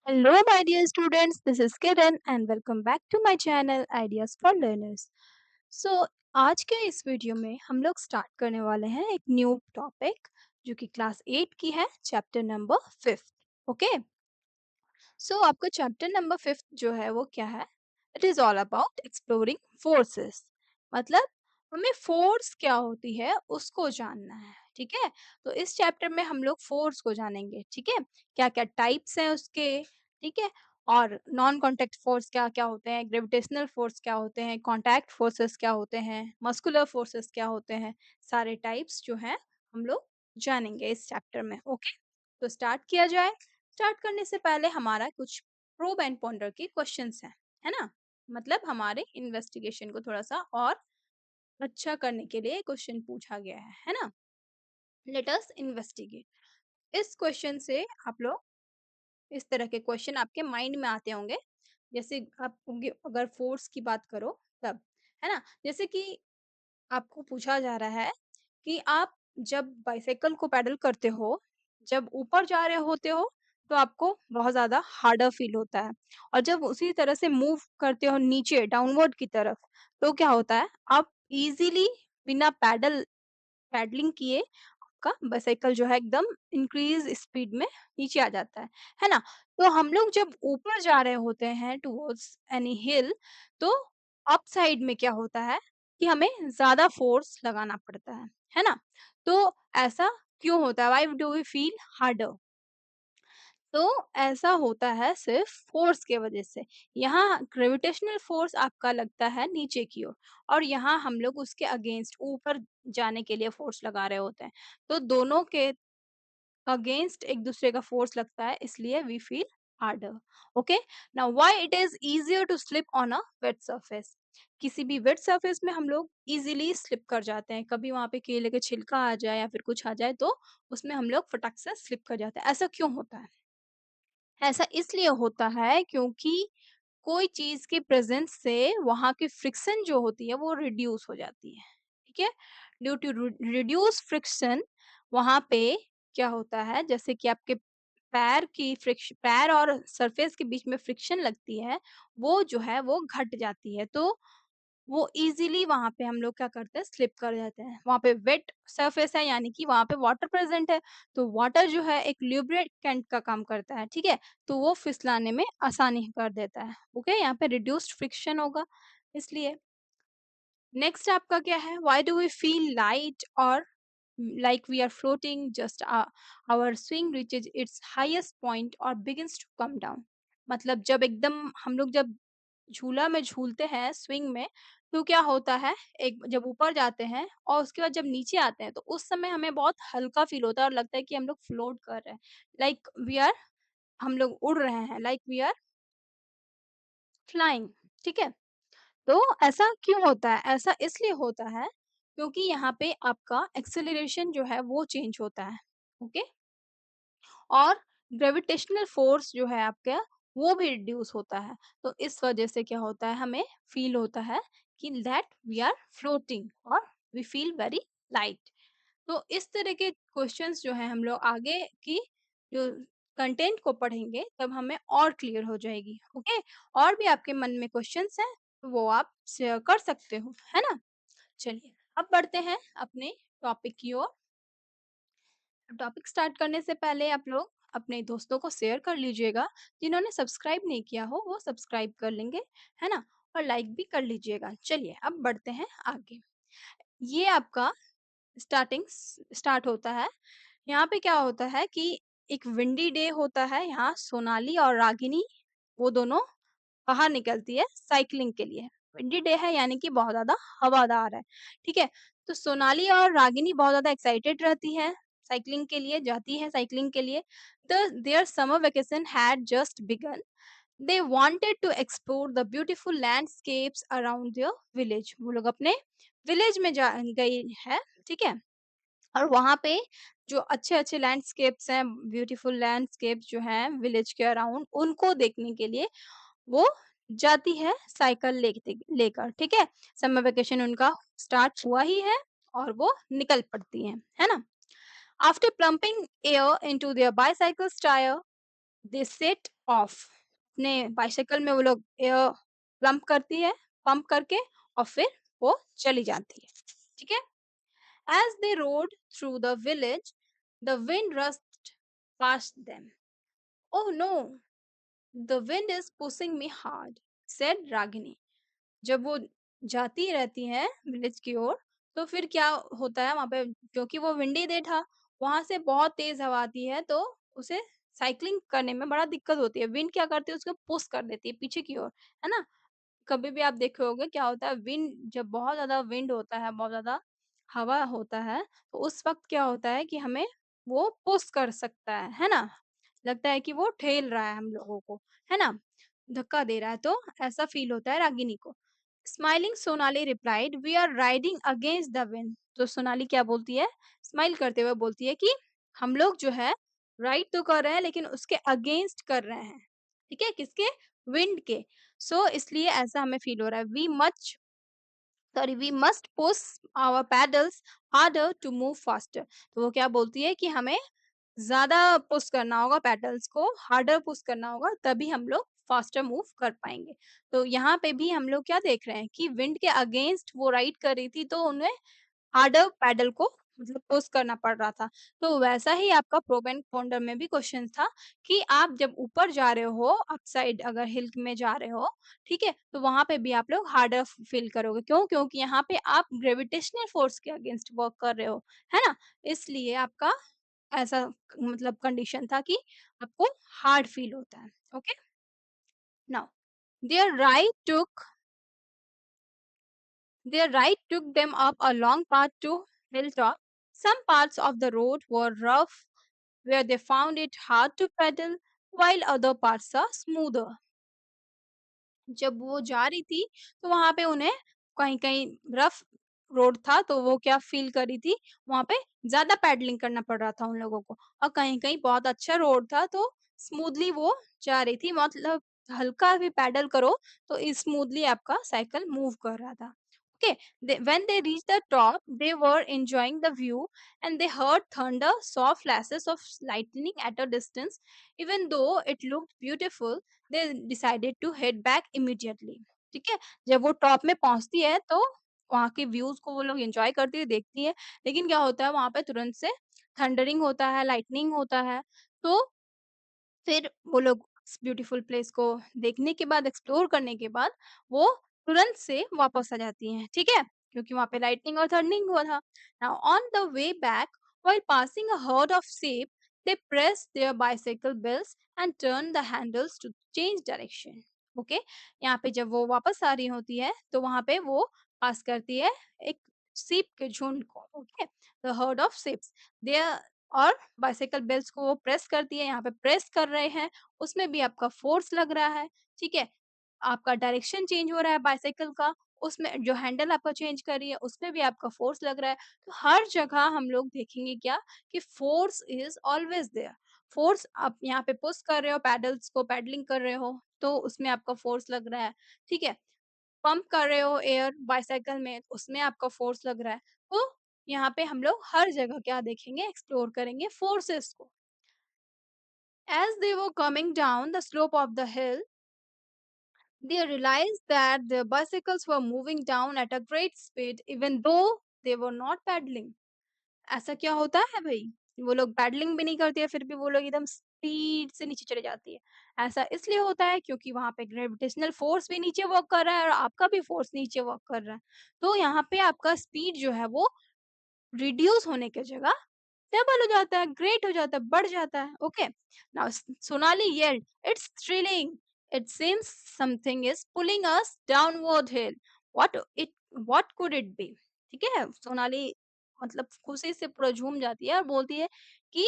Hello, my dear students. This is Kiran and welcome back to my channel Ideas for Learners. So, आज के इस video में हम लोग स्टार्ट करने वाले हैं एक न्यू टॉपिक जो कि क्लास 8 की है, चैप्टर नंबर 5th. ओके, सो आपका चैप्टर नंबर 5th जो है वो क्या है? It is all about exploring forces. मतलब हमें फोर्स क्या होती है उसको जानना है. ठीक है, तो इस चैप्टर में हम लोग फोर्स को जानेंगे. ठीक है, क्या क्या टाइप्स हैं उसके. ठीक है, और नॉन कांटेक्ट फोर्स क्या क्या होते हैं, ग्रेविटेशनल फोर्स क्या होते हैं, कांटेक्ट फोर्सेस क्या होते हैं, मस्कुलर फोर्सेस क्या होते हैं, सारे टाइप्स जो हैं हम लोग जानेंगे इस चैप्टर में. ओके, तो स्टार्ट किया जाए. स्टार्ट करने से पहले हमारा कुछ प्रोब एंड पॉन्डर के क्वेश्चंस हैं, है ना. मतलब हमारे इन्वेस्टिगेशन को थोड़ा सा और अच्छा करने के लिए क्वेश्चन पूछा गया है ना. Let us investigate. इस क्वेश्चन से आप लोग इस तरह के क्वेश्चन आपके माइंड में आते होंगे. जैसे आप अगर फोर्स की बात करो तब, है ना. जैसे कि आपको पूछा जा रहा है कि आप जब बाइसाइकिल को पैडल करते हो, जब ऊपर जा रहे होते हो तो आपको बहुत ज़्यादा हार्डर फील होता है, और जब उसी तरह से मूव करते हो नीचे डाउनवर्ड की तरफ तो क्या होता है, आप इजीली बिना पैडलिंग किए आपका बाइसाइकिल जो है एकदम इंक्रीज स्पीड में नीचे आ जाता है ना. तो हम लोग जब ऊपर जा रहे होते हैं टुवर्ड्स एनी हिल, तो अप साइड में क्या होता है कि हमें ज्यादा फोर्स लगाना पड़ता है ना. तो ऐसा क्यों होता है, why do we feel harder? तो ऐसा होता है सिर्फ फोर्स के वजह से. यहाँ ग्रेविटेशनल फोर्स आपका लगता है नीचे की ओर, और यहाँ हम लोग उसके अगेंस्ट ऊपर जाने के लिए फोर्स लगा रहे होते हैं. तो दोनों के अगेंस्ट एक दूसरे का फोर्स लगता है, इसलिए we feel harder. Okay, now why it is easier to slip on a wet surface. किसी भी वेट सरफेस में हम लोग इजीली स्लिप कर जाते हैं. कभी वहां पे केले का छिलका आ जाए या फिर कुछ आ जाए तो उसमें हम लोग फटक से स्लिप कर जाते हैं. ऐसा क्यों होता है? ऐसा इसलिए होता है क्योंकि कोई चीज के प्रेजेंस से वहां की फ्रिक्शन जो होती है वो रिड्यूस हो जाती है. ठीक है, ड्यू टू रिड्यूस फ्रिक्शन वहां पे क्या होता है, जैसे कि आपके पैर और सरफेस के बीच में फ्रिक्शन लगती है, वो जो है वो घट जाती है. तो वो इजीली वहां पे हम लोग क्या करते हैं, स्लिप कर जाते हैं. वहां पे वेट सरफेस है यानी कि वहां पे वाटर प्रेजेंट है, तो वाटर जो है एक ल्यूब्रिकेंट का काम करता है. ठीक है, तो वो फिसलाने में आसानी कर देता है. ओके, यहाँ पे रिड्यूस्ड फ्रिक्शन होगा इसलिए. नेक्स्ट आपका क्या है, why do we feel light और like we are floating, just our swing reaches its highest point or begins to come down. मतलब जब एकदम हम लोग जब झूला में झूलते हैं स्विंग में, तो क्या होता है, एक जब ऊपर जाते हैं और उसके बाद जब नीचे आते हैं तो उस समय हमें बहुत हल्का फील होता है और लगता है कि हम लोग फ्लोट कर रहे हैं, लाइक वी आर, हम लोग उड़ रहे हैं, लाइक वी आर फ्लाइंग. ठीक है, तो ऐसा क्यों होता है? ऐसा इसलिए होता है क्योंकि यहाँ पे आपका एक्सेलरेशन जो है वो चेंज होता है. ओके, और ग्रेविटेशनल फोर्स जो है आपका वो भी रिड्यूस होता है. तो इस वजह से क्या होता है, हमें फील होता है कि दैट वी आर फ्लोटिंग और वी फील वेरी लाइट. तो इस तरह के क्वेश्चंस जो है हम लोग आगे की जो कंटेंट को पढ़ेंगे तब हमें और क्लियर हो जाएगी. ओके, और भी आपके मन में क्वेश्चंस हैं तो वो आप शेयर कर सकते हो, है ना. चलिए अब बढ़ते हैं अपने टॉपिक की ओर. टॉपिक स्टार्ट करने से पहले आप लोग अपने दोस्तों को शेयर कर लीजिएगा. जिन्होंने सब्सक्राइब नहीं किया हो वो सब्सक्राइब कर लेंगे, है ना, और लाइक भी कर लीजिएगा. चलिए अब बढ़ते हैं आगे. ये आपका स्टार्टिंग स्टार्ट होता है. यहाँ पे क्या होता है कि एक विंडी डे होता है. यहाँ सोनाली और रागिनी वो दोनों बाहर निकलती है साइकिलिंग के लिए. विंडी डे है यानी कि बहुत ज्यादा हवादार है. ठीक है, तो सोनाली और रागिनी बहुत ज्यादा एक्साइटेड रहती है, साइकिलिंग के लिए जाती है साइकिलिंग के लिए. Their summer vacation had just begun. They wanted to explore the beautiful landscapes around their village. वो लोग अपने विलेज में जा गई है. ठीक है, और वहाँ पे जो अच्छे-अच्छे लैंडस्केप्स हैं, ब्यूटीफुल लैंडस्केप्स जो हैं विलेज के अराउंड, उनको देखने के लिए वो जाती है साइकिल लेकर. ठीक है, समर वेकेशन उनका स्टार्ट हुआ ही है और वो निकल पड़ती हैं, है ना. After plumping air into their bicycles tyre, they set off, अपने बाइसाइकिल में वो लोग एयर पंप करके और फिर वो चली जाती है, ठीक है। As they rode through the village, the wind rushed past them. Oh no, the wind is pushing me hard, said Ragini. जब वो जाती रहती हैं विलेज की ओर, तो फिर क्या होता है वहाँ पे, क्योंकि वो विंडी डे था, वहाँ से बहुत तेज़ हवा आती है, तो उसे साइक्लिंग करने में बड़ा दिक्कत होती है। विंड क्या करती है, उसको पुश कर देती है पीछे की ओर, है ना? कभी भी आप देखे होंगे क्या होता है, विंड जब बहुत ज़्यादा विंड होता है, बहुत ज़्यादा हवा होता है, तो उस वक़्त क्या होता है कि हमें वो पुश कर सकता है ना? लगता है कि वो ठेल रहा है हम लोगों को, है ना? धक्का दे रहा है, तो ऐसा फ़ील होता है रागिनी को। Smiling Sonali replied, "we are riding against the wind." तो सोनाली क्या बोलती है? स्माइल करते हुए बोलती है कि हम लोग जो है राइड तो कर रहे हैं, लेकिन उसके अगेंस्ट कर रहे हैं। ठीक है? किसके? विंड के। सो इसलिए ऐसा हमें फ़ील हो रहा है। We must push our paddles harder to move faster. तो वो क्या बोलती है कि हमें ज़्यादा पुश करना होगा, पैडल्स को हार्डर पुश करना होगा, तभी हम लोग फास्टर मूव कर पाएँगे। तो यहाँ पे भी हम लोग क्या देख रहे हैं कि विंड के अगेंस्ट वो राइड कर रही थी, तो उन्हें हार्डर पैडल को मतलब पुश करना पड़ रहा था। तो वैसा ही आपका प्रोब एंड कॉन्डर में भी क्वेश्चन था कि आप जब ऊपर जा रहे हो, अप साइड अगर हिल में जा रहे हो, ठीक है? तो वहाँ पे भी आप लोग हार्डर फील करोगे। क्यों? क्योंकि यहाँ पे आप ग्रेविटेशनल फोर्स के अगेंस्ट वर्क कर रहे हो, है ना? इसलिए आपका ऐसा मतलब कंडीशन था कि आपको हार्ड फील होता है। ओके? नाउ देयर राइड टूक Their ride took them up a long path to hilltop. Some parts of the road were rough, where they found it hard to pedal, while other parts are smoother. जब वो जा रही थी, तो वहाँ पे उन्हें कहीं-कहीं रफ रोड था, तो वो क्या फ़ील कर रही थी, वहाँ पे ज़्यादा पैडलिंग करना पड़ रहा था उन लोगों को, और कहीं-कहीं बहुत अच्छा रोड था, तो स्मूथली वो जा रही थी। मतलब हल्का भी पैडल करो, तो स्मूथली आपका साइकिल मूव कर रहा था। Okay, when they reached the top, they were enjoying the view, and they heard thunder, saw flashes of lightning at a distance. Even though it looked beautiful, they decided to head back immediately. ठीक है? जब वो top में पहुँचती है, तो वहाँ के व्यूज़ को वो लोग एन्जॉय करती हुई देखती है, लेकिन क्या होता है वहाँ पे तुरंत से थंडरिंग होता है, लाइटनिंग होता है, तो फिर वो लोग उस ब्यूटीफुल प्लेस को देखने के बाद, एक्सप्लोर करने के बाद, वो तुरंत से वापस आ जाती हैं, ठीक है? क्योंकि वहाँ पे लाइटनिंग और थंडरिंग हुआ था। Now on the way back, while passing a herd of sheep, they pressed their bicycle bells and turned the handles to change direction. Okay? यहाँ पे जब वो वापस आ रही होती है, तो वहाँ पे वो पास करती है एक sheep के झुंड को, okay? The heard of sheeps. They और बाइसाइकिल बेल्स को वो प्रेस करती है, यहाँ पे प्रेस कर रहे हैं, उसमें भी आपका फ़ोर्स लग रहा है, ठीक है? आपका डायरेक्शन चेंज हो रहा है बाइसाइकिल का, उसमें जो हैंडल आपका चेंज कर रही है, उसमें भी आपका फ़ोर्स लग रहा है। तो हर जगह हम लोग देखेंगे क्या कि force is always there. Force आप यहाँ पे पुश कर रहे हो, पैडल्स को पैडलिंग कर रहे हो, तो उसमें आपका फ़ोर्स लग रहा है, ठीक है? पंप कर रहे हो एयर बाइसाइकिल में, उसमें आपका फ़ोर्स लग रहा है। तो यहाँ पे हम लोग हर जगह क्या देखेंगे, एक्सप्लोर करेंगे फ़ोर्सेस को। As they were coming down the slope of the hill, they realized that their bicycles were moving down at a great speed even though they were not paddling. ऐसा क्या होता है भई? वो लोग पैडलिंग भी नहीं करती है, फिर भी वो लोग एकदम स्पीड से नीचे चले जाती है। ऐसा इसलिए होता है क्योंकि वहाँ पे ग्रेविटेशनल फ़ोर्स भी नीचे वर्क कर रहा है और आपका भी फ़ोर्स नीचे वर्क कर रहा है। तो यहाँ पे आपका स्पीड जो है वो रिड्यूस होने की जगह डबल हो जाता है, ग्रेट हो जाता है, बढ़ जाता है। Okay, now Sonali yelled, it's thrilling, it seems something is pulling us downward hill, what it what could it be. ठीक है, सोनाली मतलब खुशी से पूरा झूम जाती है और बोलती है कि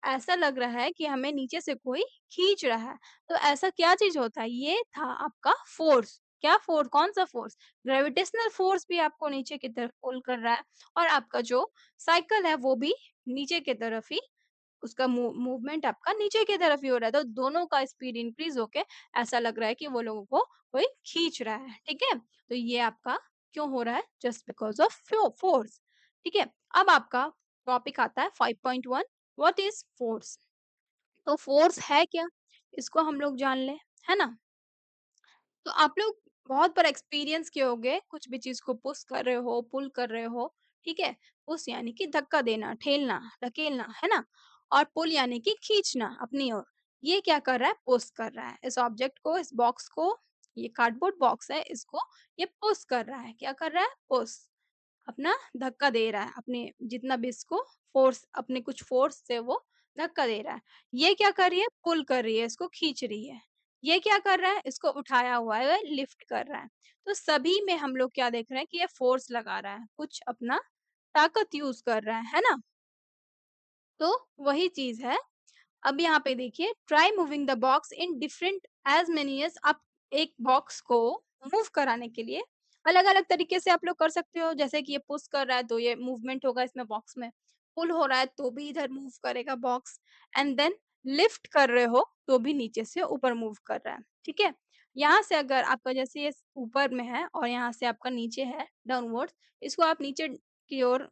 ऐसा लग रहा है कि हमें नीचे से कोई खींच रहा है। तो ऐसा क्या चीज होता है? ये था आपका फोर्स। क्या फोर्स? कौन सा फोर्स? ग्रेविटेशनल फोर्स भी आपको नीचे की तरफ पुल कर रहा है, और आपका जो साइकिल है वो भी नीचे की तरफ ही, उसका मूवमेंट आपका नीचे की तरफ ही हो रहा है, तो दोनों का स्पीड इंक्रीज होके ऐसा लग रहा है कि वो लोगों को कोई खींच रहा है, ठीक है? तो ये आपका क्यों हो रहा है? जस्ट बिकॉज ऑफ फोर्स, ठीक है? अब आपका टॉपिक आता है 5.1, व्हाट इज फोर्स? तो फोर्स है क्या? इसको हम लोग जान लें, है ना? तो आप लोग बहुत बार एक्सपीरियंस किए होंगे, कुछ भी चीज़ को पुश कर रहे हो, पुल कर रहे हो, ठीक है? पुश यानी कि धक्का देना, ठेलना, धकेलना, है ना? और पुल यानी कि खींचना अपनी ओर। ये क्या कर रहा है? पुश कर रहा है। इस ऑब्जेक्ट को, इस बॉक्स को, ये कार्डबोर्ड बॉक्स है, इसको ये पुश कर रहा है। क्या कर रहा है? पुश। अपना धक्का दे रहा है, अपने जितना भी इसको फ़ोर्स अपने कुछ फ़ोर्स से वो धक्का दे रहा है। ये क्या कर रही है? पुल कर रही है, इसको खींच रही है। ये क्या कर रहा है? इसको उठाया हुआ है, लिफ्ट कर रहा है। तो सभी में हम लोग क्या देख रहे हैं कि ये फ़ोर्स लगा रहा है, कुछ अपना ताकत यूज़ कर रहा है ना? तो वही चीज़ है। अब यहाँ पे देखिए try moving the box in different as many as आप एक बॉक्स को मूव कराने के लिए अलग-अलग तरीके से आप लोग कर सकते हो। जैसे कि ये पुश कर रहा है तो ये मूवमेंट होगा इसमें बॉक्स में, पुल हो रहा है तो भी इधर मूव करेगा बॉक्स एंड देन लिफ्ट कर रहे हो तो भी नीचे से ऊपर मूव कर रहा है, ठीक है? यहाँ से अगर आपका जैसे ये ऊपर में है और यहाँ से आपका नीचे है डाउनवर्ड्स, इसको आप नीचे की ओर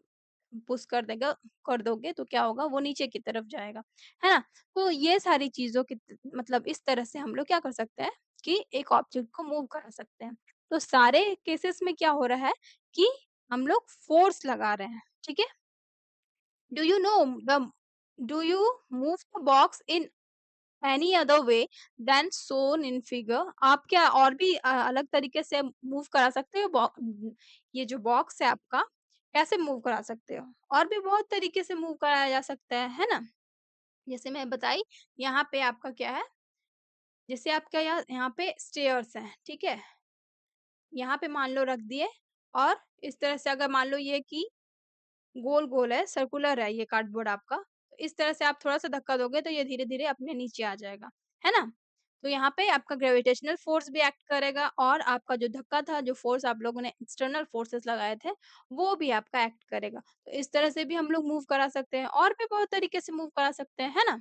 पुश कर दोगे तो क्या होगा वो नीचे की तरफ जाएगा, है ना? तो ये सारी चीज़ों की मतलब इस तरह से हम लोग क्या कर सकते हैं कि एक ऑब्जेक्ट को मूव करा सकते हैं। तो सारे केसेस में क्या हो रहा है कि हम लोग फ़ोर्स लगा रहे हैं, ठीक है? Do you know the do you move the box in any other way then shown in figure? आप क्या और भी अलग तरीके से मूव करा सकते हो ये जो बॉक्स है आपका, कैसे मूव करा सकते हो? और भी बहुत तरीके से मूव कराया जा सकता है ना? जैसे मैं बताई यहाँ पे आपका क्या है, जैसे आपका यहाँ पे स्टेयर्स हैं, ठीक है? यहाँ पे मान लो रख दिए और इस तरह से अगर मान लो ये कि गोल-गोल है, सर्कुलर है ये कार्डबोर्ड आपका, तो इस तरह से आप थोड़ा-सा धक्का दोगे तो ये धीरे-धीरे अपने नीचे आ जाएगा, है ना? तो यहाँ पे आपका ग्रेविटेशनल फ़ोर्स भी एक्ट करेगा और आपका जो धक्का था, जो फ़ोर्स आप लोगों ने एक्सटर्नल फ़ोर्सेस लगाए थे, वो भी आपका एक्ट करेगा। तो इस तरह से भी हम लोग मूव करा सकते हैं और भी बहुत तरीके से मूव करा सकते हैं, है ना?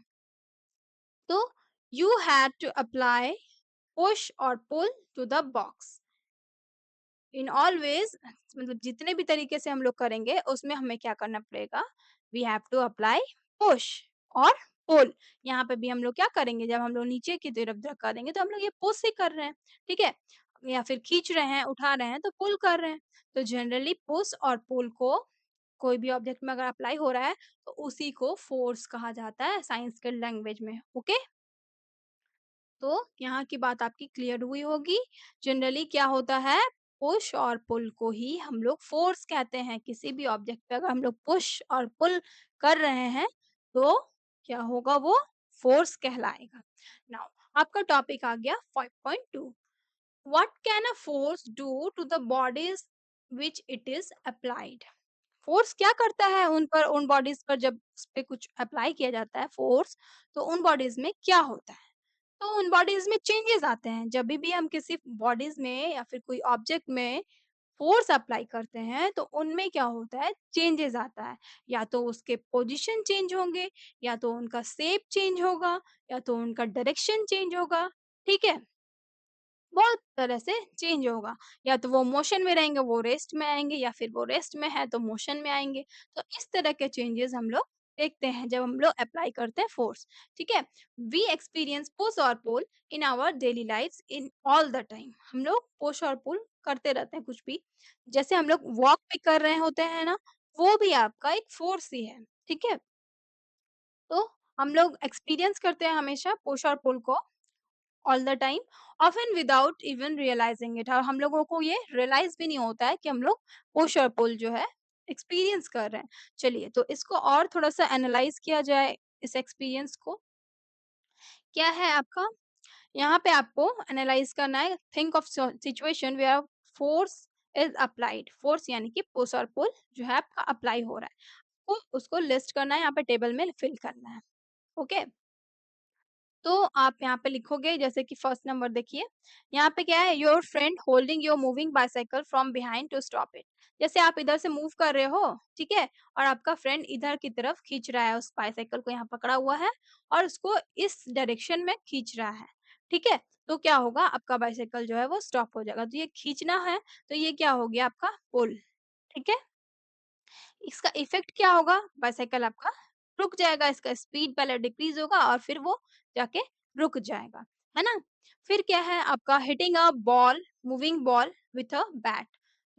तो you had to apply push और pull to the box in all ways मतलब जितने भी तरीके से हम लोग करेंगे उसमें हमें क्या करना पड़ेगा we have to apply push और पुल। यहाँ पे भी हम लोग क्या करेंगे जब हम लोग नीचे की तरफ धक्का देंगे तो हम लोग ये पुश ही कर रहे हैं, ठीक है? या फिर खींच रहे हैं, उठा रहे हैं तो पुल कर रहे हैं। तो जनरली पुश और पुल को कोई भी ऑब्जेक्ट में अगर अप्लाई हो रहा है तो उसी को फोर्स कहा जाता है साइंस के लैंग्वेज में। ओके, तो यहाँ की बात आपकी क्लियर हुई होगी। जनरली क्या होता है, पुश और पुल को ही हम लोग फ़ोर्स कहते हैं। किसी भी ऑब्जेक्ट पे अगर हम लोग पुश और पुल कर रहे हैं, तो क्या होगा वो फ़ोर्स कहलाएगा। नाउ आपका टॉपिक आ गया 5.2 what can a force do to the bodies which it is applied? Force क्या करता है उन पर, उन बॉडीज़ पर जब उस पे कुछ अप्लाई किया जाता है फ़ोर्स, तो उन बॉडीज़ में क्या होता है? तो उन बॉडीज़ में चेंजेस आते हैं। जभी भी हम किसी बॉडीज़ में या फिर कोई ऑब्जेक्ट में फ़ोर्स अप्लाई करते हैं, तो उनमें क्या होता है, चेंजेस आता है। या तो उसके पोज़ीशन चेंज होंगे, या तो उनका शेप चेंज होगा, या तो उनका डायरेक्शन चेंज होगा, ठीक है? बहुत तरह से चेंज होगा। या तो वो मोशन में रहेंगे, वो रेस्ट में आएँगे या फिर वो रेस्ट में है तो मोशन में आएँगे। तो इस तरह के चेंजेस हम लोग देखते हैं जब हम लोग अप्लाई करते हैं फ़ोर्स, ठीक है? वी एक्सपीरियंस पुश और pull in our daily lifes in all the time. हम लोग पुश और पुल करते रहते हैं कुछ भी। जैसे हम लोग वॉक भी कर रहे होते हैं ना, वो भी आपका एक फ़ोर्स ही है, ठीक है? तो हम लोग एक्सपीरियंस करते हैं हमेशा पुश और पुल को। All the time often without even realizing it, और हम लोगों को ये रियलाइज़ भी नहीं होता है कि हम लोग पुश और पुल जो है एक्सपीरियंस कर रहे हैं। चलिए तो इसको और थोड़ा-सा एनालाइज़ किया जाए इस एक्सपीरियंस को। क्या है आपका, यहाँ पे आपको एनालाइज़ करना है, think of situation where force is applied. Force यानी कि पुश और पुल जो है आपका अप्लाई हो रहा है। तो उसको लिस्ट करना है, यहाँ पे टेबल में फिल करना है। ओके? तो आप यहाँ पे लिखोगे जैसे कि फर्स्ट नंबर देखिए, यहाँ पे क्या है, your friend holding your moving bicycle from behind to stop it. जैसे आप इधर से मूव कर रहे हो, ठीक है? और आपका फ्रेंड इधर की तरफ खींच रहा है, उस बाइसाइकिल को यहाँ पकड़ा हुआ है और उसको इस डायरेक्शन में खींच रहा है, ठीक है? तो क्या होगा, आपका बाइसाइकिल जो है वो स्टॉप हो जाएगा। तो ये खींचना है, तो ये क्या हो गया आपका पुल, ठीक है? इसका इफ़ेक्ट क्या होगा? बाइसाइकिल आपका रुक जाएगा, इसका स्पीड पहले डिक्रीज़ होगा और फिर वो जाके रुक जाएगा, है ना? फिर क्या है आपका hitting a ball, moving ball with a bat.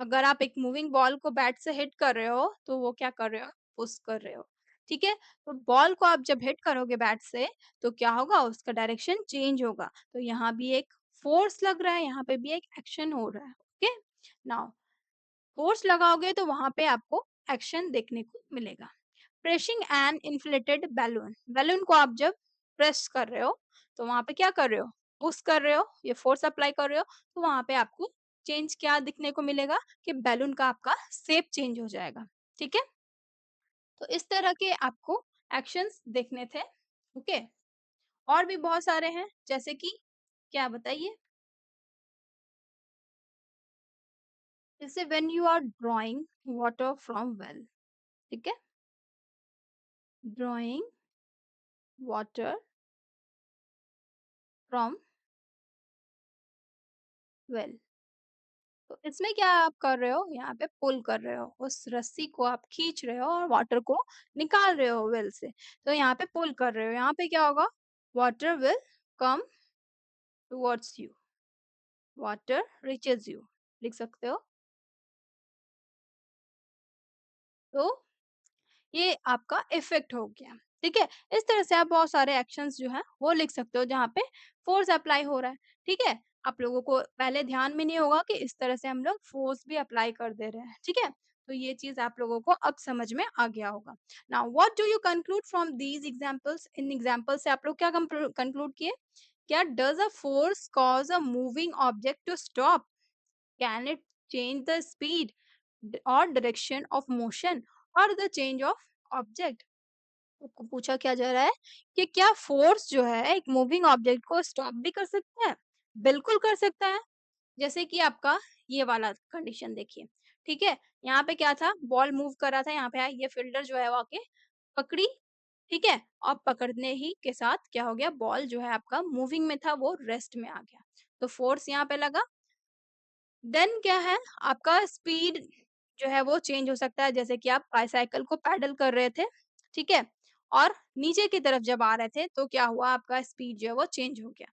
अगर आप एक मूविंग बॉल को बैट से हिट कर रहे हो, तो वो क्या कर रहे हो? पुश कर रहे हो, ठीक है? तो बॉल को आप जब हिट करोगे बैट से, तो क्या होगा? उसका डायरेक्शन चेंज होगा। तो यहाँ भी एक फ़ोर्स लग रहा है, यहाँ पे भी एक एक्शन हो रहा है, ओके? नाउ फ़ोर्स लगाओगे तो वहाँ पे आपको एक्शन देखने को मिलेगा। Pressing an inflated balloon, balloon को आप जब प्रेस कर रहे हो तो वहां पे क्या कर रहे हो? पुश कर रहे हो, ये फोर्स अप्लाई कर रहे हो, तो वहां पे आपको चेंज क्या दिखने को मिलेगा कि बैलून का आपका शेप चेंज हो जाएगा, ठीक है? तो इस तरह के आपको एक्शंस देखने थे, ओके? और भी बहुत सारे हैं, जैसे कि क्या बताइए? जैसे when you are drawing water from well, ठीक है? ड्राइंग वाटर फ्रॉम वेल, तो इसमें क्या आप कर रहे हो? यहाँ पे पुल कर रहे हो। उस रस्सी को आप खींच रहे हो और वाटर को निकाल रहे हो वेल से। तो यहाँ पे पुल कर रहे हो। यहाँ पे क्या होगा? Water will come towards you, water reaches you, लिख सकते हो। तो ये आपका इफ़ेक्ट हो गया, ठीक है? इस तरह से आप बहुत सारे एक्शंस जो हैं वो लिख सकते हो जहाँ पे फ़ोर्स अप्लाई हो रहा है, ठीक है? आप लोगों को पहले ध्यान में नहीं होगा कि इस तरह से हम लोग फ़ोर्स भी अप्लाई कर दे रहे हैं, ठीक है? तो ये चीज़ आप लोगों को अब समझ में आ गया होगा। Now what do you conclude from these examples? इन एग्ज़ाम्पल से आप लोग क्या कंक्लूड किए? क्या does a force cause a moving object to stop? Can it change the speed or direction of motion or the change of object? आपको पूछा क्या जा रहा है कि क्या फोर्स जो है एक मूविंग ऑब्जेक्ट को स्टॉप भी कर सकता है? बिल्कुल कर सकता है। जैसे कि आपका ये वाला कंडीशन देखिए, ठीक है? यहाँ पे क्या था? बॉल मूव कर रहा था, यहाँ पे आया, ये फील्डर जो है वो आके पकड़ी, ठीक है? और पकड़ने ही के साथ क्या हो गया? बॉल जो है आपका मूविंग में था, वो रेस्ट में आ गया। तो फोर्स यहाँ पे लगा। देन क्या है आपका स्पीड जो है वो चेंज हो सकता है, जैसे कि आप बाईसाइकिल को पैडल कर रहे थे, ठीक है? और नीचे की तरफ जब आ रहे थे तो क्या हुआ आपका स्पीड जो है वो चेंज हो गया।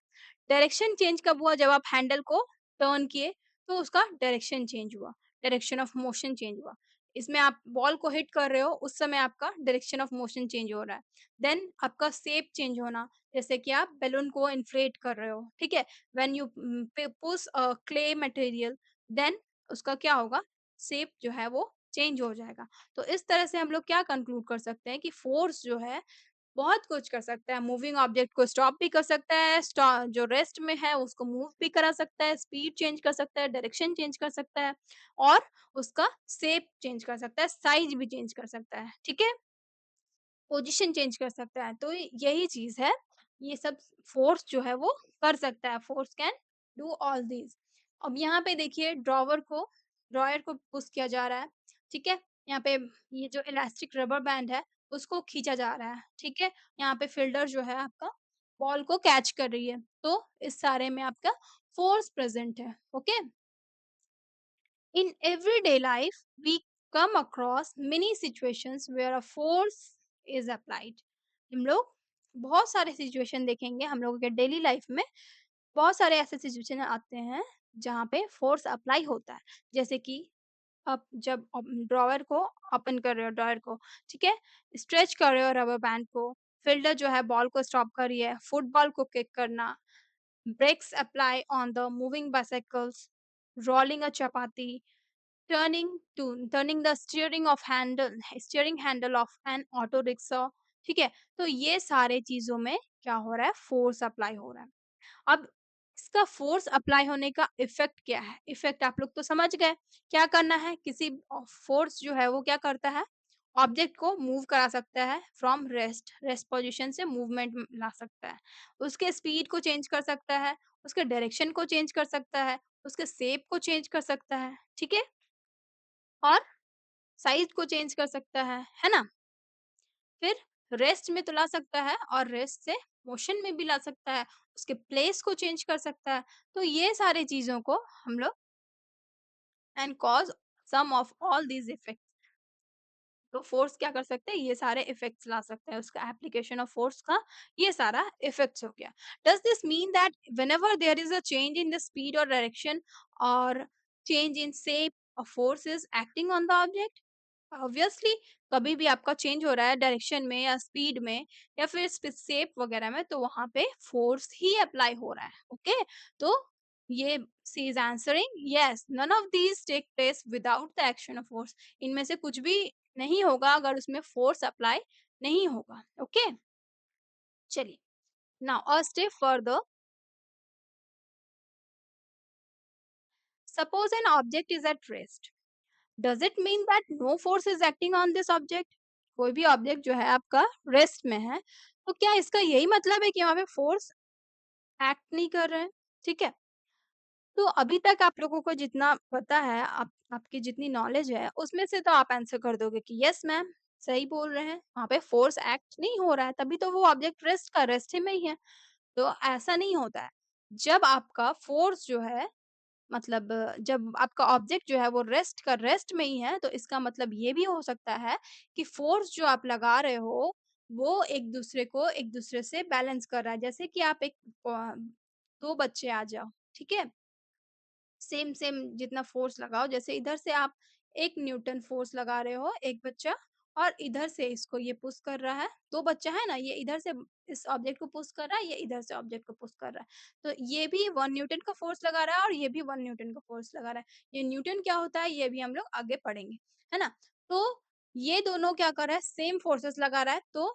डायरेक्शन चेंज कब हुआ? जब आप हैंडल को टर्न किए तो उसका डायरेक्शन चेंज हुआ, डायरेक्शन ऑफ मोशन चेंज हुआ। इसमें आप बॉल को हिट कर रहे हो उस समय आपका डायरेक्शन ऑफ मोशन चेंज हो रहा है। देन आपका शेप चेंज होना, जैसे कि आप बैलून को इन्फ्लेट कर रहे हो, ठीक है? When you push a clay material, then उसका क्या होगा? शेप जो है वो चेंज हो जाएगा। तो इस तरह से हम लोग क्या कंक्लूड कर सकते हैं कि फोर्स जो है बहुत कुछ कर सकता है। मूविंग ऑब्जेक्ट को स्टॉप भी कर सकता है, जो रेस्ट में है उसको मूव भी करा सकता है, स्पीड चेंज कर सकता है, डायरेक्शन चेंज कर सकता है और उसका शेप चेंज कर सकता है, साइज भी चेंज कर सकता है, ठीक है? पोजीशन चेंज कर सकता है। तो यही चीज़ है, ये सब फ़ोर्स जो है वो कर सकता है, force can do all these. अब यहाँ पे देखिए ड्रॉयर को पुश किया जा रहा है, ठीक है? यहाँ पे ये जो इलास्टिक रबर बैंड है, उसको खींचा जा रहा है, ठीक है? यहाँ पे फ़ील्डर जो है आपका बॉल को कैच कर रही है, तो इस सारे में आपका फ़ोर्स प्रेज़ेंट है, okay? In everyday life, we come across many situations where a force is applied. हम लोग बहुत सारे सिचुएशन देखेंगे हम लोगों के डेली लाइफ में, बहुत सारे ऐसे सिचुएशन आते हैं जहाँ पे फोर्स अप्लाई होता है। जैसे कि आप जब ड्रॉवर को ओपन कर रहे हो, ड्रॉवर को, ठीक है? स्ट्रेच कर रहे हो रबर बैंड को, फील्डर जो है बॉल को स्टॉप कर रही है, फुटबॉल को किक करना, brakes apply on the moving bicycles, rolling a chapati, turning the steering handle of an auto rickshaw, ठीक है? तो ये सारे चीज़ों में क्या हो रहा है? फ़ोर्स अप्लाई हो रहा है। अब इसका फ़ोर्स अप्लाई होने का इफ़ेक्ट क्या है? इफ़ेक्ट आप लोग तो समझ गए, क्या करना है? किसी फ़ोर्स जो है वो क्या करता है? ऑब्जेक्ट को मूव करा सकता है फ्रॉम रेस्ट पोज़ीशन से मूवमेंट में ला सकता है। उसके स्पीड को चेंज कर सकता है, उसके डायरेक्शन को चेंज कर सकता है, उसके शेप को चेंज कर सकता है, ठीक है? और साइज़ को चेंज कर सकता है ना? फिर रेस्ट में तो ला सकता है और रेस्ट से मोशन में भी ला सकता है, उसके प्लेस को चेंज कर सकता है। तो ये सारी चीज़ों को हम लोग and cause some of all these effects, तो फोर्स क्या कर सकते हैं, ये सारे इफेक्ट्स ला सकते हैं, उसका एप्लीकेशन ऑफ फोर्स का ये सारा इफेक्ट्स हो गया। Does this mean that whenever there is a change in the speed और डायरेक्शन और change in shape, a force is acting on the object? Obviously कभी भी आपका चेंज हो रहा है डायरेक्शन में या स्पीड में या फिर शेप वगैरह में, तो वहां पे फोर्स ही अप्लाई हो रहा है। ओके, तो ये C is answering yes, none of these take place without the action of force. इनमें से कुछ भी नहीं होगा अगर उसमें फोर्स अप्लाई नहीं होगा। ओके, चलिए, now a step further, suppose an object is at rest, does it mean that no force is acting on this object? कोई भी ऑब्जेक्ट जो है आपका रेस्ट में है, तो क्या इसका यही मतलब है कि वहां पे फोर्स एक्ट नहीं कर रहे हैं? ठीक है, तो अभी तक आप लोगों को जितना पता है, आपकी जितनी नॉलेज है, उसमें से तो आप आंसर कर दोगे कि यस मैम, सही बोल रहे हैं, वहां पे फोर्स एक्ट नहीं हो रहा है, तभी तो वो ऑब्जेक्ट रेस्ट ही में ही है। तो ऐसा नहीं होता है। जब आपका फोर्स जो है, मतलब जब आपका ऑब्जेक्ट जो है वो रेस्ट में ही है, तो इसका मतलब ये भी हो सकता है कि फोर्स जो आप लगा रहे हो, वो एक दूसरे से बैलेंस कर रहा है। जैसे कि आप दो बच्चे आ जाओ, ठीक है? सेम सेम जितना फोर्स लगाओ, जैसे इधर से आप 1 न्यूटन फोर्स लगा रहे हो एक बच्चा, और इधर से इसको ये पुश कर रहा है, 2 बच्चा है ना, ये इधर से इस ऑब्जेक्ट को पुश कर रहा है, ये इधर से ऑब्जेक्ट को पुश कर रहा है। तो ये भी 1 न्यूटन का फोर्स लगा रहा है और ये भी 1 न्यूटन का फोर्स लगा रहा है। ये न्यूटन क्या होता है, ये भी हम लोग आगे पढ़ेंगे, है ना? तो ये दोनों क्या कर रहा है, सेम फोर्सेस लगा रहा है, तो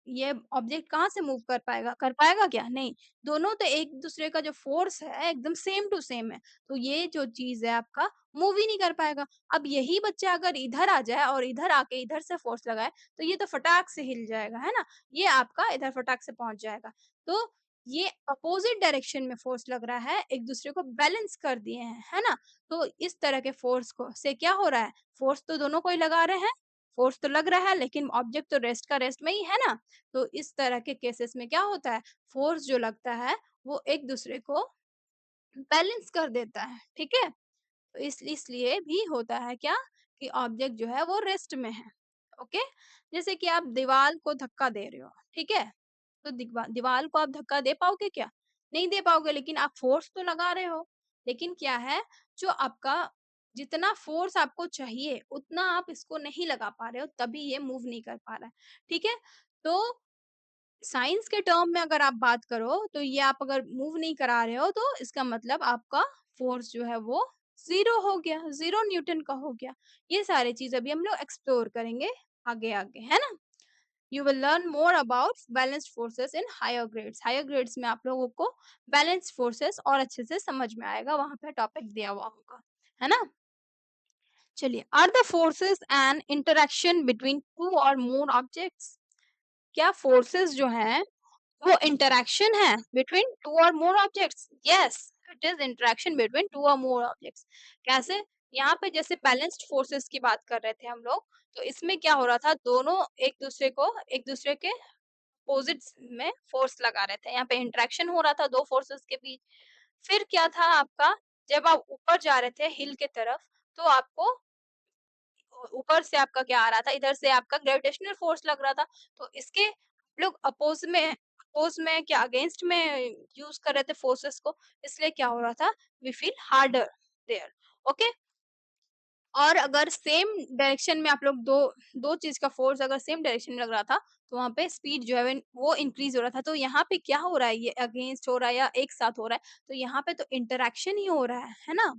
ये ऑब्जेक्ट कहाँ से मूव कर पाएगा? कर पाएगा क्या? नहीं। दोनों तो एक-दूसरे का जो फ़ोर्स है एकदम सेम टू सेम है। तो ये जो चीज़ है आपका, मूव ही नहीं कर पाएगा। अब यही बच्चा अगर इधर आ जाए और इधर आके इधर से फ़ोर्स लगाए, तो ये तो फटाक से हिल जाएगा, है ना? ये आपका इधर फटाक से पहुँच जाएगा। तो ये अपोज़िट डायरेक्शन में फ़ोर्स लग रहा है, एक-दूसरे को बैलेंस कर दिए हैं, है ना? तो इस तरह के फ़ोर्स को से क्या हो रहा है? फ़ोर्स तो दोनों को ही लगा रहे हैं, फ़ोर्स तो लग रहा है, लेकिन ऑब्जेक्ट तो रेस्ट का रेस्ट में ही है ना? तो इस तरह के केसेस में क्या होता है, फोर्स जो लगता है वो एक दूसरे को बैलेंस कर देता है, ठीक है? तो इसलिए भी होता है क्या कि ऑब्जेक्ट जो है वो रेस्ट में है। ओके, जैसे कि आप दीवार को धक्का दे रहे हो, ठीक है? तो दीवार को आप धक्का दे पाओगे क्या? नहीं दे पाओगे, लेकिन आप फोर्स तो लगा रहे हो। लेकिन क्या है, जो आपका जितना फोर्स आपको चाहिए उतना आप इसको नहीं लगा पा रहे हो, तभी ये मूव नहीं कर पा रहा है, ठीक है? तो साइंस के टर्म में अगर आप बात करो, तो ये आप अगर मूव नहीं करा रहे हो, तो इसका मतलब आपका फोर्स जो है वो 0 हो गया, 0 न्यूटन का हो गया। ये सारी चीज़ अभी हम लोग एक्सप्लोर करेंगे आगे-आगे, है ना? You will learn more about balanced forces in higher grades. Higher grades में आप लोगों को बैलेंस्ड फोर्सेस और अच्छे से समझ में आएगा, वहाँ पे टॉपिक दिया हुआ होगा, है ना? चलिए, are the forces an interaction between 2 और मोर ऑब्जेक्ट्स? क्या फोर्सेस जो हैं वो इंटरैक्शन है बिटवीन टू और more objects? Yes, it is interaction between two और मोर ऑब्जेक्ट्स। कैसे? यहाँ पे जैसे बैलेंस्ड फोर्सेस की बात कर रहे थे हम लोग, तो इसमें क्या हो रहा था, दोनों एक दूसरे के अपोजिट्स में फोर्स लगा रहे थे, यहाँ पे इंटरैक्शन हो रहा था दो फोर्सेस के बीच। फिर क्या था आपका, जब आप ऊपर जा रहे थे हिल के तरफ, तो आपको ऊपर से आपका क्या आ रहा था, इधर से आपका ग्रेविटेशनल फोर्स लग रहा था। तो इसके लोग अपोज में क्या अगेंस्ट में यूज कर रहे थे फोर्सेस को, इसलिए क्या हो रहा था, we feel harder there. Okay, और अगर सेम डायरेक्शन में आप लोग दो दो चीज का फोर्स अगर सेम डायरेक्शन में लग रहा था, तो वहां पे स्पीड जो है वो इंक्रीज हो रहा था। तो यहाँ पे क्या हो रहा है, ये अगेंस्ट हो रहा है या एक साथ हो रहा है, तो यहाँ पे तो इंटरक्शन ही हो रहा है ना?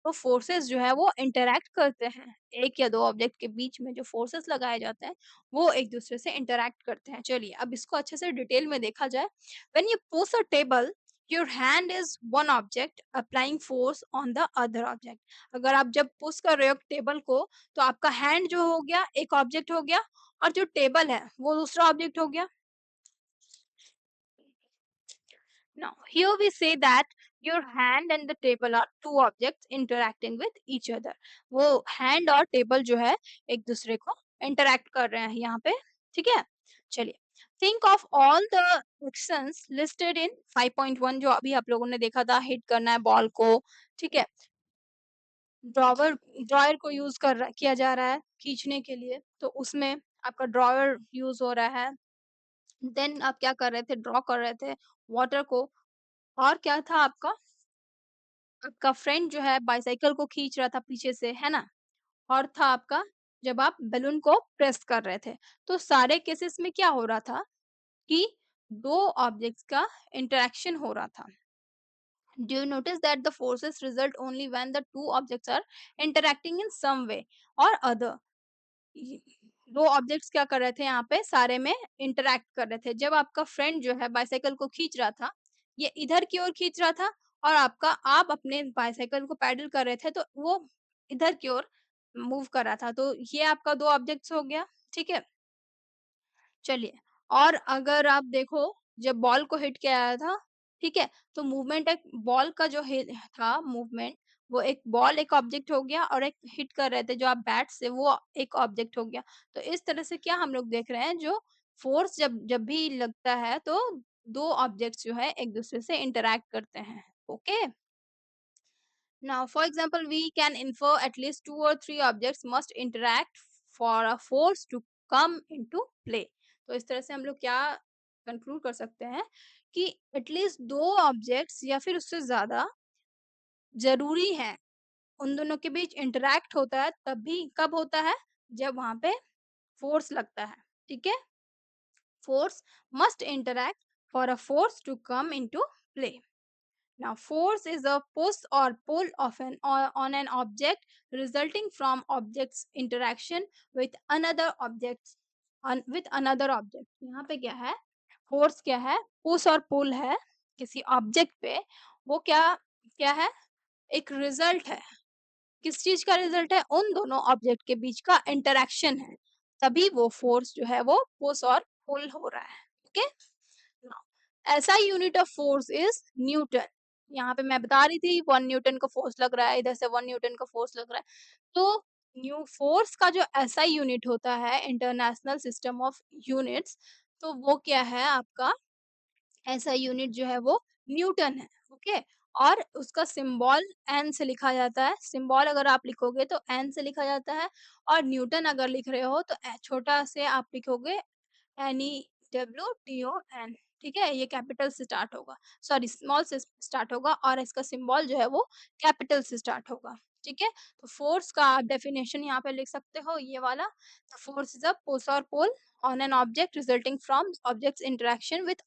तो फोर्सेस जो है वो इंटरैक्ट करते हैं। एक या दो ऑब्जेक्ट के बीच में जो फोर्सेस लगाए जाते हैं, वो एक-दूसरे से इंटरैक्ट करते हैं। चलिए, अब इसको अच्छे से डिटेल में देखा जाए। When you push a table, your hand is one object applying force on the other object. अगर आप जब पुश कर रहे हो टेबल को, तो आपका हैंड जो हो गया, एक ऑब्जेक्ट हो गया, और जो टेबल है, वो दूसरा ऑब्जेक्ट हो गया। Now, here we say that your hand and the table are two objects interacting with each other. वो hand और table जो है एक दूसरे को interact कर रहे हैं यहाँ पे, ठीक है? चलिए, think of all the actions listed in 5.1 जो अभी आप लोगों ने देखा था, hit करना है बॉल को, ठीक है? ड्रॉवर ड्रॉयर को यूज किया जा रहा है खींचने के लिए। तो उसमें आपका ड्रॉवर यूज़ हो रहा है। देन आप क्या कर रहे थे, ड्रॉ कर रहे थे वाटर को। और क्या था आपका, आपका फ्रेंड जो है बाइसाइकिल को खींच रहा था पीछे से, है ना? और था आपका जब आप बैलून को प्रेस कर रहे थे। तो सारे केसेस में क्या हो रहा था कि 2 ऑब्जेक्ट्स का इंटरैक्शन हो रहा था। Do you notice that the forces result only when the two objects are interacting in some way or other? ये 2 ऑब्जेक्ट्स क्या कर रहे थे यहाँ पे, सारे में इंटरैक्ट कर रहे थे। जब आपका फ्रेंड जो है बाइसाइकिल को खींच रहा था, ये इधर की ओर खींच रहा था और आप अपने बाइसाइकिल को पैडल कर रहे थे, तो वो इधर की ओर मूव कर रहा था। तो ये आपका 2 ऑब्जेक्ट्स हो गया, ठीक है? चलिए, और अगर आप देखो जब बॉल को हिट किया गया था, ठीक है? तो मूवमेंट एक बॉल का जो था मूवमेंट, वो एक बॉल एक ऑब्जेक्ट हो गया और एक हिट कर रहे थे जो आप बैट से, वो एक ऑब्जेक्ट हो गया। तो इस तरह से क्या हम लोग देख रहे हैं, जो फ़ोर्स जब जब भी लगता है तो 2 ऑब्जेक्ट्स जो है एक-दूसरे से इंटरैक्ट करते हैं। Okay? Now, for example, we can infer at least 2 or 3 objects must interact for a force to come into play. तो इस तरह से हम लोग क्या कंक्लूड कर सकते हैं कि एटलीस्ट 2 ऑब्जेक्ट्स या फिर उससे ज़्यादा ज़रूरी हैं, उन दोनों के बीच इंटरैक्ट होता है, तभी कब होता है? जब वहाँ पे फोर्स लगता है, ठीक है? Force must interact for a force to come into play. Now, force is a push or pull of on an object resulting from object's interaction with another object with another object. यहाँ पे क्या है? Force क्या है? Push और पुल है किसी object पे। वो क्या क्या है? एक रिजल्ट है। किस चीज का रिजल्ट है? उन दोनों ऑब्जेक्ट के बीच का इंटरैक्शन है, तभी वो फोर्स जो है वो पुश और पुल हो रहा है। ओके, ऐसा unit of force is Newton. यहाँ पे मैं बता रही थी 1 न्यूटन का फोर्स लग रहा है, इधर से 1 न्यूटन का फोर्स लग रहा है। तो न्यू फोर्स का जो ऐसा यूनिट होता है इंटरनेशनल सिस्टम ऑफ यूनिट्स, तो वो क्या है आपका, ऐसा यूनिट जो है वो न्यूटन है। ओके, और उसका सिंबल एन से लिखा जाता है। सिंबल अगर आप लिखोगे तो एन से लिखा जाता है, और न्यूटन अगर लिख रहे हो तो छोटा से आप लिखोगे NEWTON, ठीक है? ये कैपिटल से स्टार्ट होगा, सॉरी स्मॉल से स्टार्ट होगा, और इसका सिंबल जो है वो कैपिटल से स्टार्ट होगा, ठीक है? तो फोर्स का आप डेफिनेशन यहाँ पे लिख सकते हो ये वाला। तो फोर्स इज अ पुश और पुल on an object resulting from object's interaction with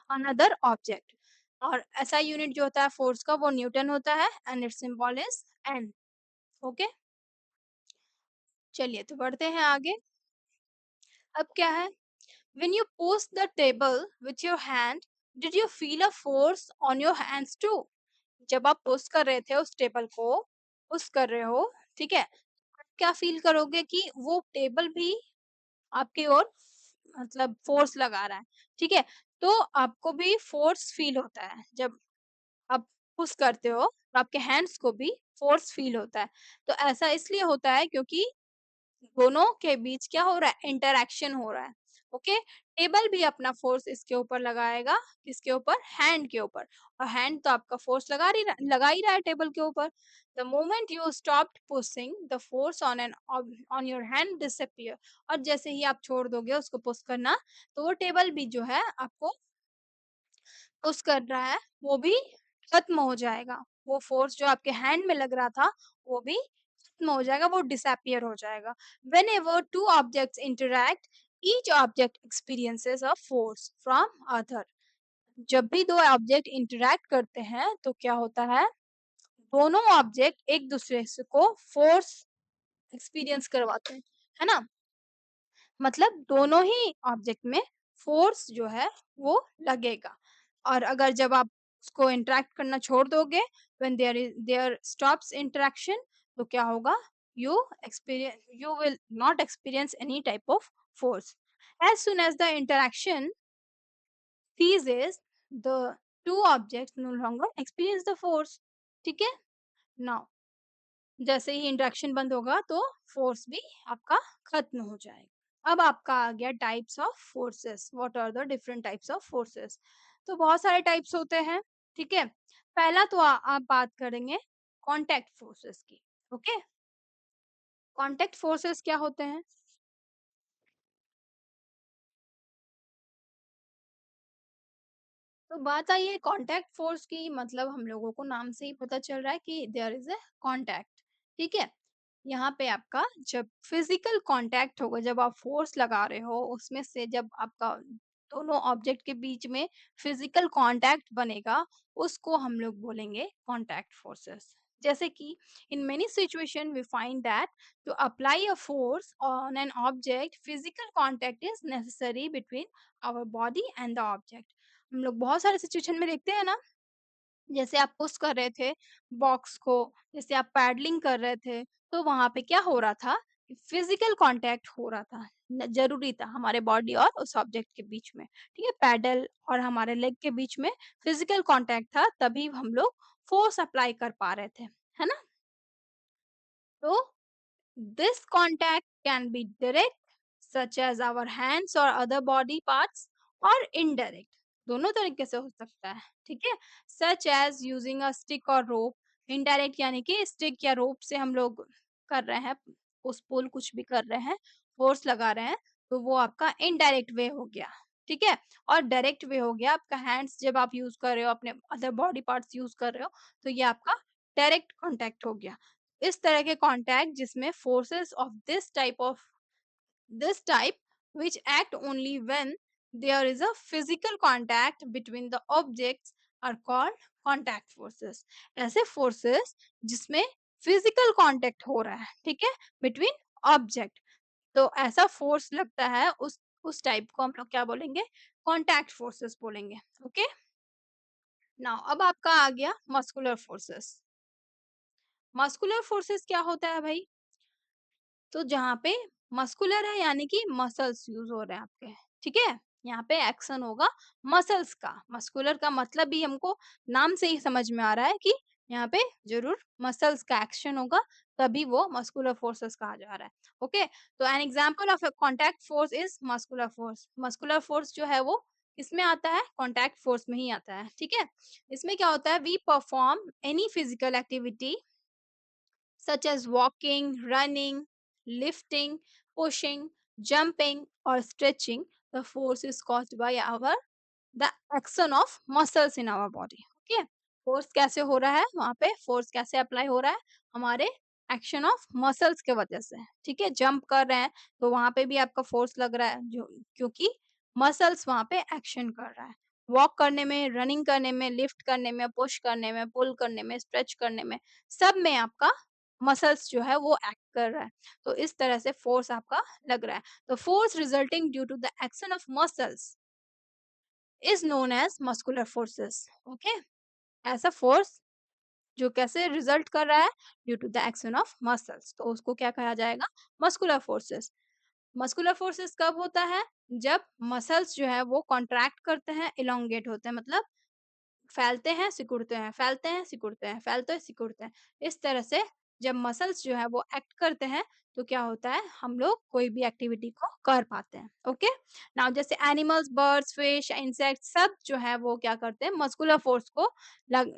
another object। और ऐसा यूनिट जो होता है फोर्स का वो न्यूटन होता है, and it's symbol is an. Okay, चलिए तो बढ़ते हैं आगे। अब क्या है, when you push the table with your hand, did you feel a force on your hands too? जब आप पुश कर रहे थे उस टेबल को, पुश कर रहे हो, ठीक है? क्या फील करोगे कि वो टेबल भी आपकी ओर मतलब फोर्स लगा रहा है, ठीक है? तो आपको भी फोर्स फील होता है जब आप पुश करते हो, तो आपके हैंड्स को भी फोर्स फील होता है। तो ऐसा इसलिए होता है क्योंकि दोनों के बीच क्या हो रहा है? इंटरैक्शन हो रहा है। ओके, टेबल भी अपना फोर्स इसके ऊपर लगाएगा, किसके ऊपर? हैंड के ऊपर। और हैंड तो आपका फोर्स लगा ही रहा है टेबल के ऊपर। The moment you stopped pushing, the force on your hand disappear. और जैसे ही आप छोड़ दोगे उसको पुश करना, तो वो टेबल भी जो है आपको पुश कर रहा है, वो भी खत्म हो जाएगा। वो फोर्स जो आपके हैंड में लग रहा था, वो भी खत्म हो जाएगा, वो डिसअपीयर हो जाएगा। Whenever two objects interact, each object experiences a force from other। जब भी 2 ऑब्जेक्ट इंटरैक्ट करते हैं, तो क्या होता है? दोनों ऑब्जेक्ट एक दूसरे से को फोर्स एक्सपीरियंस करवाते हैं, है ना? मतलब दोनों ही ऑब्जेक्ट में फोर्स जो है वो लगेगा। और अगर जब आप उसको इंटरैक्ट करना छोड़ दोगे, व्हेन देयर स्टॉप्स इंटरैक्शन, तो क्या होगा? You will not experience any type of force. As soon as the interaction ceases, the two objects no longer experience the force, ठीक है? नाउ जैसे ही इंटरेक्शन बंद होगा तो फोर्स भी आपका खत्म हो जाएगा। अब आपका आ गया types of forces. What are the different types of forces? तो बहुत सारे टाइप्स होते हैं, ठीक है? पहला तो आप बात करेंगे कांटेक्ट फोर्सेस की। ओके, कांटेक्ट फोर्सेस क्या होते हैं? तो बात आई है कॉन्टैक्ट फ़ोर्स की, मतलब हम लोगों को नाम से ही पता चल रहा है कि देयर इज़ अ कॉन्टैक्ट, ठीक है? यहाँ पे आपका जब फिज़िकल कॉन्टैक्ट होगा, जब आप फ़ोर्स लगा रहे हो, उसमें से जब आपका दोनों ऑब्जेक्ट के बीच में फिज़िकल कॉन्टैक्ट बनेगा, उसको हम लोग बोलेंगे कॉन्टैक्ट फ़ोर्सेस। जैसे कि in many situation we find that to apply a force on an object, physical contact is necessary between our body and the object. हम लोग बहुत सारे सिचुएशन में देखते हैं ना, जैसे आप पुश कर रहे थे बॉक्स को, जैसे आप पैडलिंग कर रहे थे, तो वहाँ पे क्या हो रहा था कि फिज़िकल कॉन्टैक्ट हो रहा था। न ज़रूरी था हमारे बॉडी और उस ऑब्जेक्ट के बीच में, ठीक है? पैडल और हमारे लेग के बीच में फिज़िकल कॉन्टैक्ट था, तभी हम लोग फ़ोर्स अप्लाई कर पा रहे थे, है ना? तो this contact can be direct, such as our hands or other body parts, or indirect. दोनों तरीके से हो सकता है, ठीक है? Such as using a stick or rope. Indirect यानी कि stick या rope से हम लोग कर रहे हैं, पुश पुल कुछ भी कर रहे हैं, फोर्स लगा रहे हैं, तो वो आपका इनडायरेक्ट वे हो गया, ठीक है? और डायरेक्ट वे हो गया आपका हैंड्स, जब आप यूज कर रहे हो, अपने अदर बॉडी पार्ट्स यूज कर रहे हो, तो ये आपका डायरेक्ट कॉन्टैक्ट हो गया। इस तरह के कॉन्टैक्ट जिसमें forces of this type which act only when there is a physical contact between the objects are called contact forces। ऐसे फोर्सेस जिसमें फिजिकल कांटेक्ट हो रहा है, ठीक है, बिटवीन ऑब्जेक्ट, तो ऐसा फोर्स लगता है, उस टाइप को हम लोग क्या बोलेंगे? कांटेक्ट फोर्सेस बोलेंगे। ओके, नाउ अब आपका आ गया मस्कुलर फोर्सेस। मस्कुलर फोर्सेस क्या होता है भाई? तो जहाँ पे मस्कुलर है यानी कि मसल्स यूज हो रहे हैं आपके, ठीक है? यहाँ पे एक्शन होगा मसल्स का। मस्कुलर का मतलब भी हमको नाम से ही समझ में आ रहा है कि यहाँ पे जरूर मसल्स का एक्शन होगा, तभी वो मस्कुलर फोर्सेस कहा जा रहा है। ओके, तो an example of a contact force is muscular force. Muscular force जो है वो किसमें आता है? कॉन्टैक्ट फोर्स में ही आता है, ठीक है? इसमें क्या होता है? We perform any physical activity such as walking, running, lifting, pushing, jumping, or stretching, the force is caused by our the action of muscles in our body. Okay, force कैसे हो रहा है वहां पे? फोर्स कैसे अप्लाई हो रहा है? हमारे एक्शन ऑफ मसल्स के वजह से, ठीक है? जंप कर रहे हैं तो वहां पे भी आपका फोर्स लग रहा है, जो क्योंकि मसल्स वहां पे एक्शन कर रहा है। वॉक करने में, रनिंग करने में, लिफ्ट करने में, पुश करने में, पुल करने में, स्ट्रेच करने में, सब में आपका मसल्स जो है वो एक्ट कर रहा है। तो इस तरह से फोर्स आपका लग रहा है। तो force resulting due to the action of muscles is known as muscular forces. Okay, ऐसा फोर्स जो कैसे रिजल्ट कर रहा है? Due to the action of muscles, तो उसको क्या कहा जाएगा? Muscular forces. मस्कुलर फोर्सेस कब होता है? जब मसल्स जो है वो कॉन्ट्रैक्ट करते हैं, इलोंगेट होते हैं, मतलब फैलते हैं, सिकुड़ते हैं, फैलते हैं, सिकुड़ते हैं, फैलते हैं, सिकुड़ते हैं। इस तरह से जब मसल्स जो है वो एक्ट करते हैं, तो क्या होता है? हम लोग कोई भी एक्टिविटी को कर पाते हैं। ओके, नाउ जैसे एनिमल्स, बर्ड्स, फिश, इंसेक्ट्स सब जो है वो क्या करते हैं? मस्कुलर फोर्स को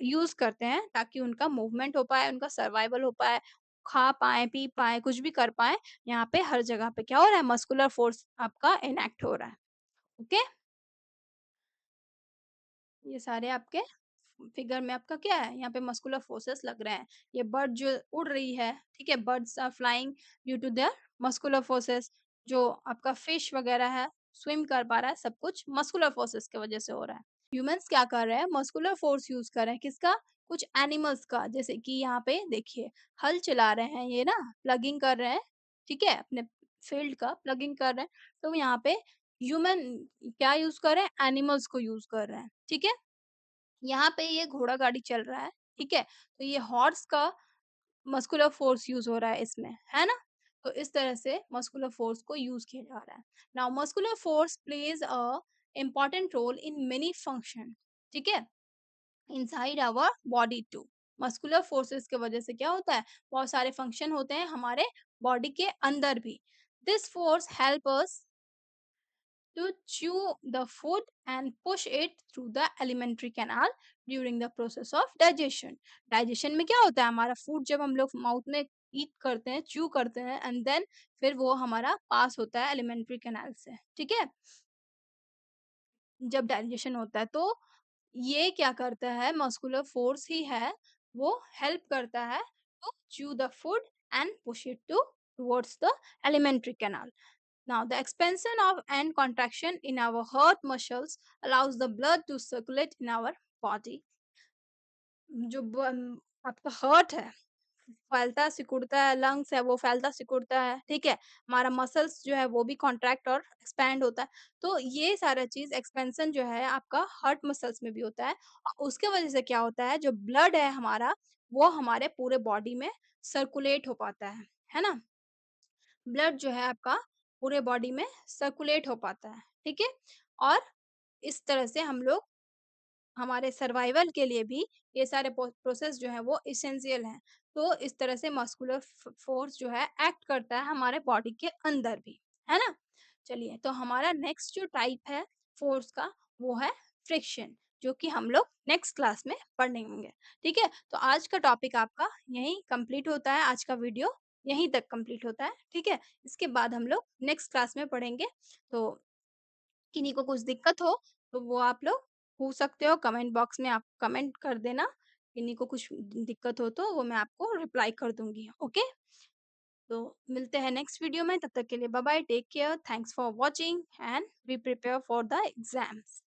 यूज करते हैं ताकि उनका मूवमेंट हो पाए, उनका सर्वाइवल हो पाए, खा पाए, पी पाए, कुछ भी कर पाए। यहाँ पे हर जगह पे क्या हो रहा है? मस्कुलर फोर्स आपका इनएक्ट हो रहा है। ओके, ये सारे आपके फिगर में आपका क्या है? यहाँ पे मस्कुलर फोर्सेस लग रहे हैं। ये बर्ड जो उड़ रही है, ठीक है? Birds are flying due to their muscular forces. जो आपका फिश वगैरह है, स्विम कर पा रहा है, सब कुछ मस्कुलर फोर्सेस की वजह से हो रहा है। ह्यूमन्स क्या कर रहे हैं? मस्कुलर फोर्स यूज कर रहे हैं, किसका? कुछ एनिमल्स का। जैसे कि यहाँ पे देखिए, हल चला रहे हैं ये ना, प्लगिंग कर रहे हैं, ठीक है? अपने फील्ड का प्लगिंग कर रहे हैं, तो यहाँ पे ह्यूमन क्या यूज कर रहे हैं? एनिमल्स को यूज कर रहे हैं, ठीक है? यहाँ पे ये घोड़ा गाड़ी चल रहा है, ठीक है? तो ये हॉर्स का मस्कुलर फोर्स यूज़ हो रहा है इसमें, है ना? तो इस तरह से मस्कुलर फोर्स को यूज़ किया जा रहा है। Now muscular force plays a important role in many function, ठीक है? Inside our body too. Muscular forces की वजह से क्या होता है? बहुत सारे फंक्शन होते हैं हमारे बॉडी के अंदर भी। This force help us to chew the food and push it through the alimentary canal during the process of digestion। digestion में क्या होता है? हमारा फूड जब हम लोग माउथ में ईट करते हैं, च्यू करते हैं, एंड देन फिर वो हमारा पास होता है एलिमेंट्री कैनाल से, ठीक है? जब डाइजेशन होता है तो ये क्या करता है, मस्कुलर फोर्स ही है, वो हेल्प करता है to chew the food and push it towards the alimentary canal. Now, the expansion of and contraction in our heart muscles allows the blood to circulate in our body. जो आपका heart है, फैलता सिकुड़ता है, lungs है वो फैलता सिकुड़ता है, ठीक है? हमारा मसल्स जो है वो भी कॉन्ट्रैक्ट और एक्सपैंड होता है। तो ये सारा चीज़ एक्सपेंशन जो है आपका हार्ट मसल्स में भी होता है और उसके वज़ह से क्या होता है, जो ब्लड है हमारा, वो हमारे पूरे बॉडी में सर्कुलेट हो पाता है ना? ब्लड जो है आपका पूरे बॉडी में सर्कुलेट हो पाता है, ठीक है? और इस तरह से हम लोग हमारे सर्वाइवल के लिए भी ये सारे प्रोसेस जो है वो एसेंशियल हैं। तो इस तरह से मस्कुलर फोर्स जो है एक्ट करता है हमारे बॉडी के अंदर भी, है ना? चलिए तो हमारा नेक्स्ट जो टाइप है फोर्स का वो है फ्रिक्शन, जो कि हम लोग नेक्स्ट क्लास में पढ़ेंगे। ठीक है? तो आज का टॉपिक आपका यहीं कंप्लीट होता है, आज का वीडियो यहीं तक कंप्लीट होता है। ठीक है? इसके बाद हम लोग नेक्स्ट क्लास में पढ़ेंगे। तो किन्हीं को कुछ दिक्कत हो तो वो आप लोग पूछ सकते हो, कमेंट बॉक्स में आप कमेंट कर देना। किन्हीं को कुछ दिक्कत हो तो वो मैं आपको रिप्लाई कर दूँगी, ओके? तो मिलते हैं नेक्स्ट वीडियो में, तब तक के लिए bye bye, take care, thanks for watching and be prepare for the exams.